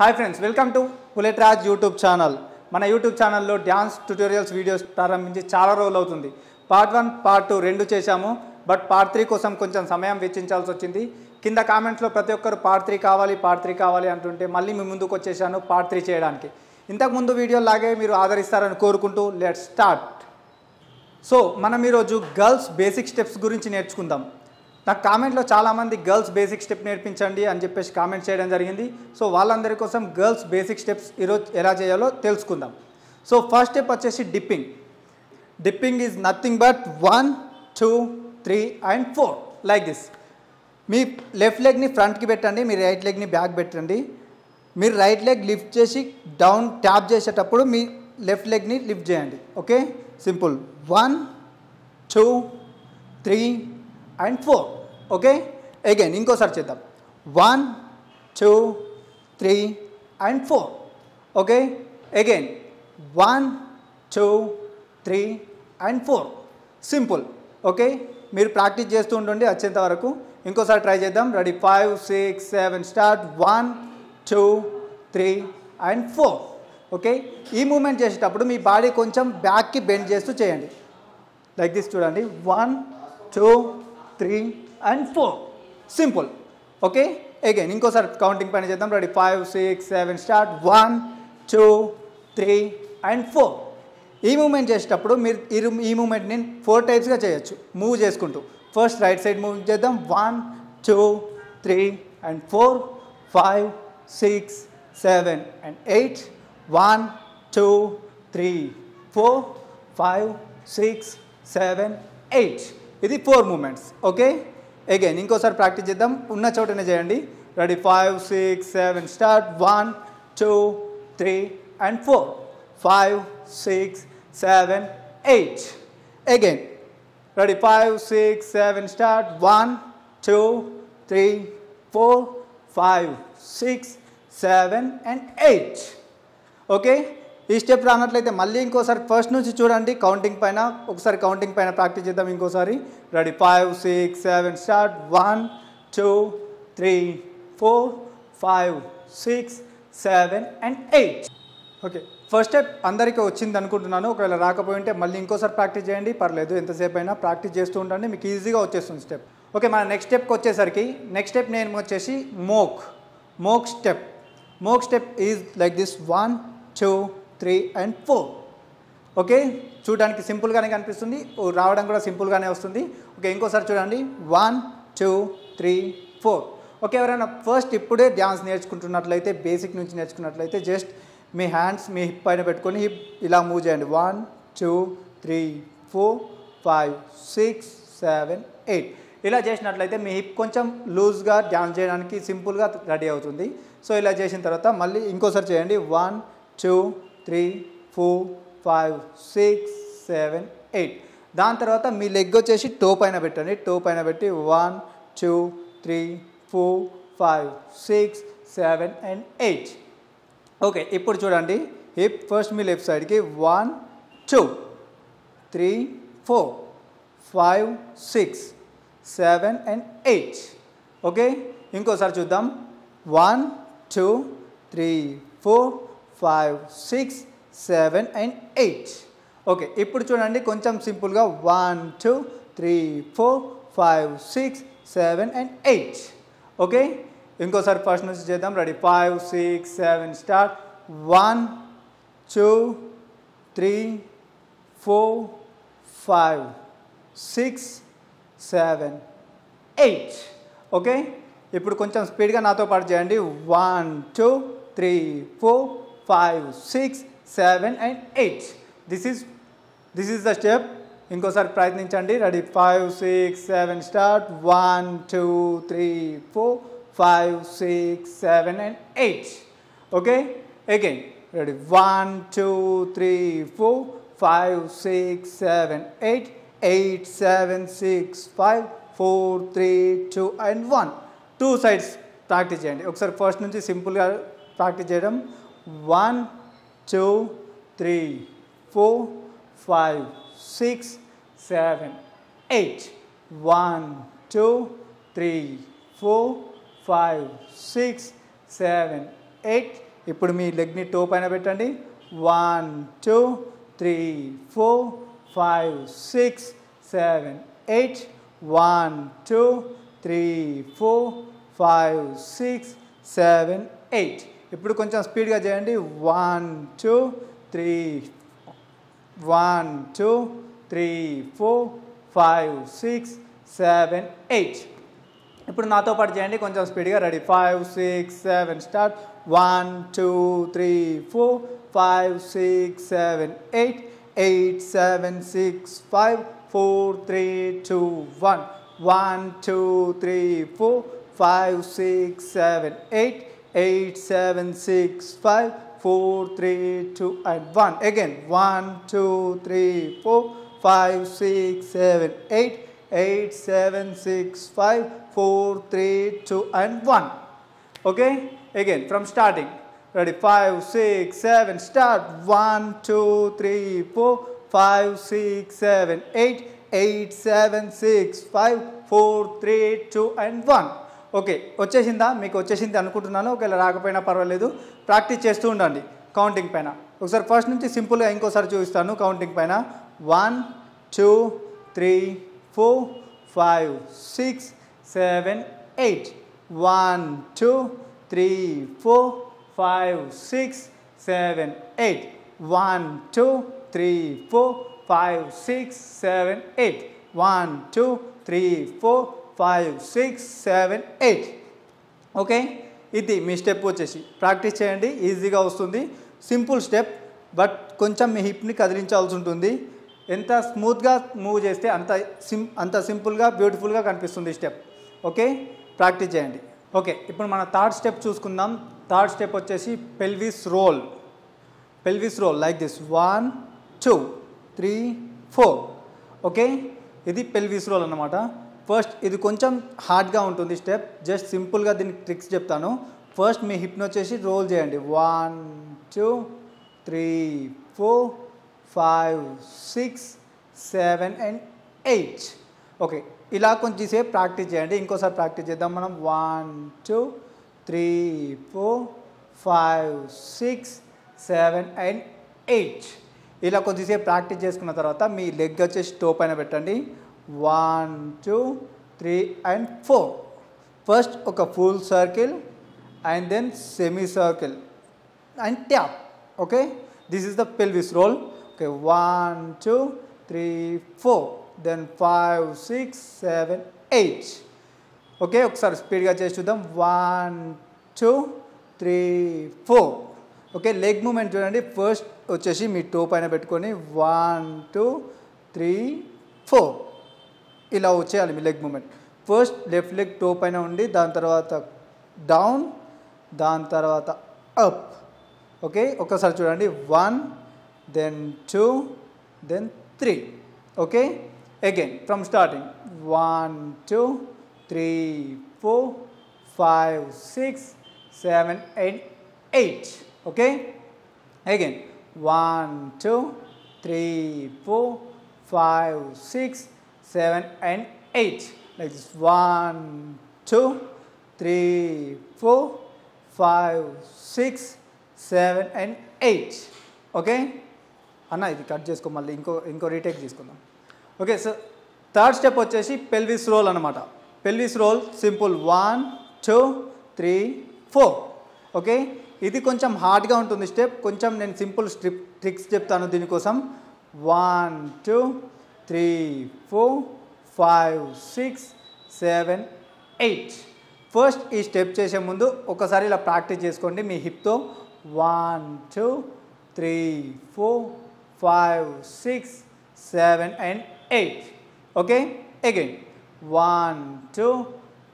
Hi friends, welcome to bullet Raj YouTube channel. మన YouTube ఛానల్లో dance tutorials videos ప్రారంభించి చాలా రోజులు అవుతుంది. పార్ట్ 1, పార్ట్ 2 రెండు చేశాము. బట్ పార్ట్ 3 కోసం కొంచెం సమయం వెచ్చించాల్సి వచ్చింది. కింద కామెంట్స్లో ప్రతి ఒక్కరు పార్ట్ 3 కావాలి అంటుంటే మళ్ళీ మీ ముందుకు వచ్చేసాను పార్ట్ 3 చేయడానికి. ఇంతకుముందు వీడియోలాగే మీరు ఆదరిస్తారని కోరుకుంటూ లెట్స్ స్టార్ట్. సో మనం ఈరోజు గర్ల్స్ బేసిక్ స్టెప్స్ గురించి నేర్చుకుందాం. నాకు కామెంట్లో చాలామంది గర్ల్స్ బేసిక్ స్టెప్ నేర్పించండి అని చెప్పేసి కామెంట్ చేయడం జరిగింది. సో వాళ్ళందరి కోసం గర్ల్స్ బేసిక్ స్టెప్స్ ఈరోజు ఎలా చేయాలో తెలుసుకుందాం. సో ఫస్ట్ స్టెప్ వచ్చేసి dipping. Dipping is nothing but 1, 2, 3 and 4 like this. మీ లెఫ్ట్ లెగ్ని ఫ్రంట్కి పెట్టండి, మీ రైట్ లెగ్ని బ్యాక్ పెట్టండి. మీరు రైట్ లెగ్ లిఫ్ట్ చేసి డౌన్ ట్యాప్ చేసేటప్పుడు మీ లెఫ్ట్ లెగ్ని లిఫ్ట్ చేయండి. Okay, simple. 1, 2, 3 and 4. Okay, again ఇంకోసారి చేద్దాం. 1, 2, 3 and 4. Okay, again 1, 2, 3 and 4. Simple. Okay, మీరు ప్రాక్టీస్ చేస్తూ ఉండండి వచ్చేంత వరకు. ఇంకోసారి ట్రై చేద్దాం. Ready, 5, 6, 7 start. 1, 2, 3 and 4. ఓకే, ఈ మూమెంట్ చేసేటప్పుడు మీ బాడీ కొంచెం బ్యాక్కి బెండ్ చేస్తూ చేయండి. లైక్ దిస్ చూడండి. 1, 2, 3 and 4. సింపుల్. ఓకే, అగైన్ ఇంకోసారి కౌంటింగ్ పైన చేద్దాం. Ready, 5, 6, 7 start. 1, 2, 3 and 4. ఈ మూమెంట్ చేసేటప్పుడు మీరు ఈ మూమెంట్ని 4 టైప్స్గా చేయొచ్చు, మూవ్ చేసుకుంటూ. ఫస్ట్ రైట్ సైడ్ మూవ్ చేద్దాం. 1, 2, 3 and 4, 5, 6, 7 and 8. 1, 2, 3, 4, 5, 6, 7, 8. ఇది 4 మూమెంట్స్. ఓకే, అగైన్ ఇంకోసారి ప్రాక్టీస్ చేద్దాం. ఉన్న చోటనే చేయండి. Ready, 5, 6, 7 start. 1, 2, 3 and 4, 5, 6, 7, 8. Again ready, 5, 6, 7 start. 1, 2, 3, 4, 5, 6, 7 and 8. Okay, ఈ స్టెప్ రానట్లయితే మళ్ళీ ఇంకోసారి ఫస్ట్ నుంచి చూడండి కౌంటింగ్ పైన. ఒకసారి కౌంటింగ్ పైన ప్రాక్టీస్ చేద్దాం ఇంకోసారి. Ready, 5, 6, 7 start. 1, 2, 3, 4, 5, 6, 7 and 8. Okay, first step అందరికీ వచ్చింది అనుకుంటున్నాను. ఒకవేళ రాకపోయి ఉంటే మళ్ళీ ఇంకోసారి ప్రాక్టీస్ చేయండి, పర్లేదు. ఎంతసేపు అయినా ప్రాక్టీస్ చేస్తూ ఉండండి, మీకు ఈజీగా వచ్చేస్తుంది స్టెప్. ఓకే, మన నెక్స్ట్ స్టెప్కి వచ్చేసరికి నెక్స్ట్ స్టెప్ నేను వచ్చేసి mock step. Mock step is like this. 1, 2, 3 and 4. Okay, చూడడానికి సింపుల్గానే కనిపిస్తుంది, రావడం కూడా సింపుల్గానే వస్తుంది. ఓకే, ఇంకోసారి చూడండి. 1, 2, 3, 4. ఓకే, ఎవరైనా ఫస్ట్ ఇప్పుడే డ్యాన్స్ నేర్చుకుంటున్నట్లయితే, బేసిక్ నుంచి నేర్చుకున్నట్లయితే జస్ట్ మీ హ్యాండ్స్ మీ హిప్ పైన పెట్టుకొని హిప్ ఇలా మూవ్ చేయండి. 1, 2, 3, 4, 5, 6, 7, 8. ఇలా చేసినట్లయితే మీ హిప్ కొంచెం లూజ్గా డ్యాన్స్ చేయడానికి సింపుల్గా రెడీ అవుతుంది. సో ఇలా చేసిన తర్వాత మళ్ళీ ఇంకోసారి చేయండి. 1, 2, 3, 4, 5, 6, 7, 8. దాని తర్వాత మీ లెగ్ వచ్చేసి టో పైన పెట్టండి. టో పైన పెట్టి 1, 2, 3, 4, 5, 6, 7 and 8. ఓకే, ఇప్పుడు చూడండి. హిప్ ఫస్ట్ మీ లెఫ్ట్ సైడ్కి 1, 2, 3, 4, 5, 6, 7 and 8. ఓకే, ఇంకోసారి చూద్దాం. 1, 2, 3, 4, 5, 6, 7 and 8. ఓకే, ఇప్పుడు చూడండి కొంచెం సింపుల్గా 1, 2, 3, 4, 5, 6, 7 and 8. ఓకే, ఇంకోసారి ఫస్ట్ నుంచి చేద్దాం. Ready, 5, 6, 7 start. 1, 2, 3, 4, 5, 6, 7, 8. ఓకే, ఇప్పుడు కొంచెం స్పీడ్గా నాతో పాటు చేయండి. 1, 2, 3, 4, 5, 6, 7 and 8. This is the step. ఇంకోసారి ప్రయత్నించండి. Ready, 5, 6, 7 start. 1, 2, 3, 4, 5, 6, 7 and 8. Okay, again ready, 1, 2, 3, 4, 5, 6, 7, 8. 8, 7, 6, 5, 4, 3, 2 and 1. 2 sides practice చేయండి. ఒకసారి ఫస్ట్ నుంచి సింపుల్గా ప్రాక్టీస్ చేయడం. 1, 2, 3, 4, 5, 6, 7, 8. 1, 2, 3, 4, 5, 6, 7, 8. ఇప్పుడు మీ లెగ్ని టో పైన పెట్టండి. 1 2 3 4 5 6 7 8 1 2 3 4 5 6 7 8. ఇప్పుడు కొంచెం స్పీడ్గా చేయండి. 1 2 3 1 2 3 4 5 6 7 8. ఇప్పుడు నాతో పాటు చేయండి కొంచెం స్పీడ్గా. Ready 5 6 7 start. 1 2 3 4 5 6 7 8 8 7 6 5 4 3 2 1 1 2 3 4 5 6 7 8 8 7 6 5 4 3 2 and 1. Again 1 2 3 4 5 6 7 8 8 7 6 5 4 3 2 and 1. Okay, again from starting. Ready 5 6 7 start. 1 2 3 4 5 6 7 8 8 7 6 5 4 3 2 and 1. Okay, వచ్చేసిందా? మీకు వచ్చేసింది అనుకుంటున్నాను. ఒకవేళ రాకపోయినా పర్వాలేదు, ప్రాక్టీస్ చేస్తూ ఉండండి కౌంటింగ్ పైన. ఒకసారి ఫస్ట్ నుంచి సింపుల్గా ఇంకోసారి చూపిస్తాను కౌంటింగ్ పైన. 1 2 3 4 5 6 7 8 1 2 3 4 5 6 7 8 1 2 3 4 5 6 7 8 1 2 3 4 5 6 7 8. ఓకే, ఇది మీ స్టెప్ వచ్చేసి ప్రాక్టీస్ చేయండి, ఈజీగా వస్తుంది. సింపుల్ స్టెప్, బట్ కొంచెం మీ హిప్ని కదిలించాల్సి ఉంటుంది. ఎంత స్మూత్గా మూవ్ చేస్తే అంత సింపుల్గా బ్యూటిఫుల్గా కనిపిస్తుంది స్టెప్. ఓకే, ప్రాక్టీస్ చేయండి. ఓకే, ఇప్పుడు మన థర్డ్ స్టెప్ చూసుకుందాం. థర్డ్ స్టెప్ వచ్చేసి pelvis roll. Pelvis roll like this 1 2 3 4. Okay, ఇది పెల్విస్ రోల్ అన్నమాట. ఫస్ట్ ఇది కొంచెం హార్డ్గా ఉంటుంది స్టెప్, జస్ట్ సింపుల్గా దీనికి ట్రిక్స్ చెప్తాను. ఫస్ట్ మీ హిప్ని వచ్చేసి రోల్ చేయండి. 1 2 3 4 5 6 7 and 8. ఓకే, ఇలా కొంచెంసేపు ప్రాక్టీస్ చేయండి. ఇంకోసారి ప్రాక్టీస్ చేద్దాం మనం. 1 2 3 4 5 6 7 and 8. ఇలా కొద్దిసేపు ప్రాక్టీస్ చేసుకున్న తర్వాత మీ లెగ్ వచ్చేసి టో పైన పెట్టండి. 1 2 3 and 4. ఫస్ట్ ఒక full circle and then semi circle and tap. Okay, this is the pelvis roll. Okay, 1 2 3 4 then 5 6 7 8. Okay, ఒకసారి స్పీడ్గా చేసి చూద్దాం. 1 2 3 4. ఓకే, లెగ్ మూమెంట్ చూడండి. ఫస్ట్ వచ్చేసి మీ టో పైన పెట్టుకొని 1 2 3 4 ఇలా వచ్చేయాలి మీ leg movement. First left leg toe పైన ఉండి దాని తర్వాత డౌన్, దాని తర్వాత అప్. ఓకే, ఒకసారి చూడండి. 1 then 2 then 3. Okay, again from starting. 1 2 3 4 5 6 7 and 8. Okay, again 1 2 3 4 5 6 7 and 8 like this. 1 2 3 4 5 6 7 and 8. Okay అన్న, ఇది కట్ చేసుకో, మళ్ళీ ఇంకో రీటేక్ తీసుకుందాం. ఓకే, సో థర్డ్ స్టెప్ వచ్చేసి పెల్విస్ రోల్ అనమాట. Pelvis roll simple. 1 2 3 4. ఓకే, ఇది కొంచెం హార్డ్గా ఉంటుంది స్టెప్. కొంచెం నేను సింపుల్ ట్రిక్స్ చెప్తాను దీనికోసం. 1 2 3 4 5 6 7 8. ఫస్ట్ ఈ స్టెప్ చేసే ముందు ఒకసారి ఇలా ప్రాక్టీస్ చేసుకోండి మీ హిప్తో. 1 2 3 4 5 6 7 and 8. Okay, again 1 2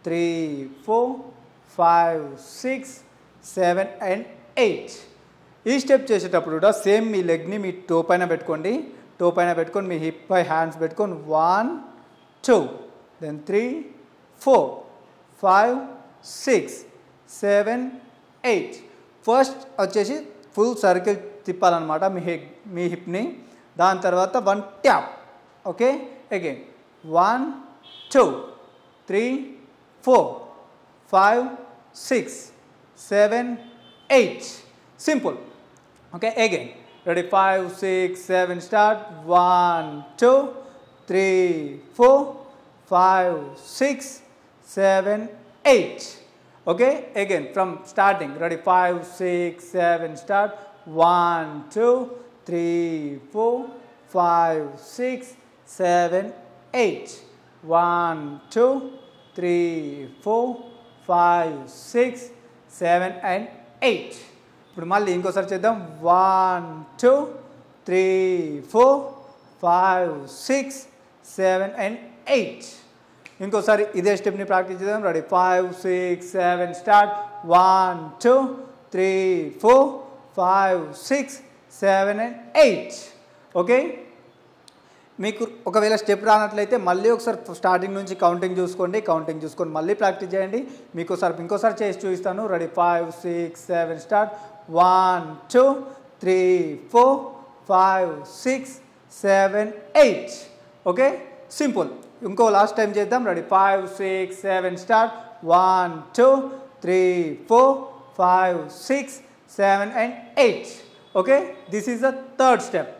3 4 5 6 7 and 8. ఈ స్టెప్ చేసేటప్పుడు కూడా సేమ్ మీ లెగ్ని మీ టో పైన పెట్టుకోండి. టో పైన పెట్టుకొని మీ హిప్ పై హ్యాండ్స్ పెట్టుకొని 1 2 దెన్ 3 4 5 6 7 8. ఫస్ట్ వచ్చేసి ఫుల్ సర్కిల్ తిప్పాలన్నమాట మీ హిప్ని. దాని తర్వాత 1 tap. Okay, again 1 2 3 4 5 6 7 8. Simple. Okay, again. Ready? 5, 6, 7, start. 1, 2, 3, 4, 5, 6, 7, 8. Okay, again from starting. Ready? 5, 6, 7, start. 1, 2, 3, 4, 5, 6, 7, 8. 1, 2, 3, 4, 5, 6, 7 and 8. ఇప్పుడు మళ్ళీ ఇంకోసారి చేద్దాం. 1, 2, 3, 4, 5, 6, 7 and 8. ఇంకోసారి ఇదే స్టెప్ని ప్రాక్టీస్ చేద్దాం. రెడీ? 5, 6, 7, స్టార్ట్. 1, 2, 3, 4, 5, 6, 7 and 8. ఓకే, మీకు ఒకవేళ స్టెప్ రానట్లయితే మళ్ళీ ఒకసారి స్టార్టింగ్ నుంచి కౌంటింగ్ చూసుకోండి. కౌంటింగ్ చూసుకొని మళ్ళీ ప్రాక్టీస్ చేయండి. మీకు ఇంకోసారి చేసి చూపిస్తాను. రెడీ? 5, 6, 7, స్టార్ట్. 1, 2, 3, 4, 5, 6, 7, 8. Okay, simple. ఇంకో లాస్ట్ టైం చేద్దాం. Ready? 5, 6, 7, start. 1, 2, 3, 4, 5, 6, 7 and 8. Okay, this is the third step.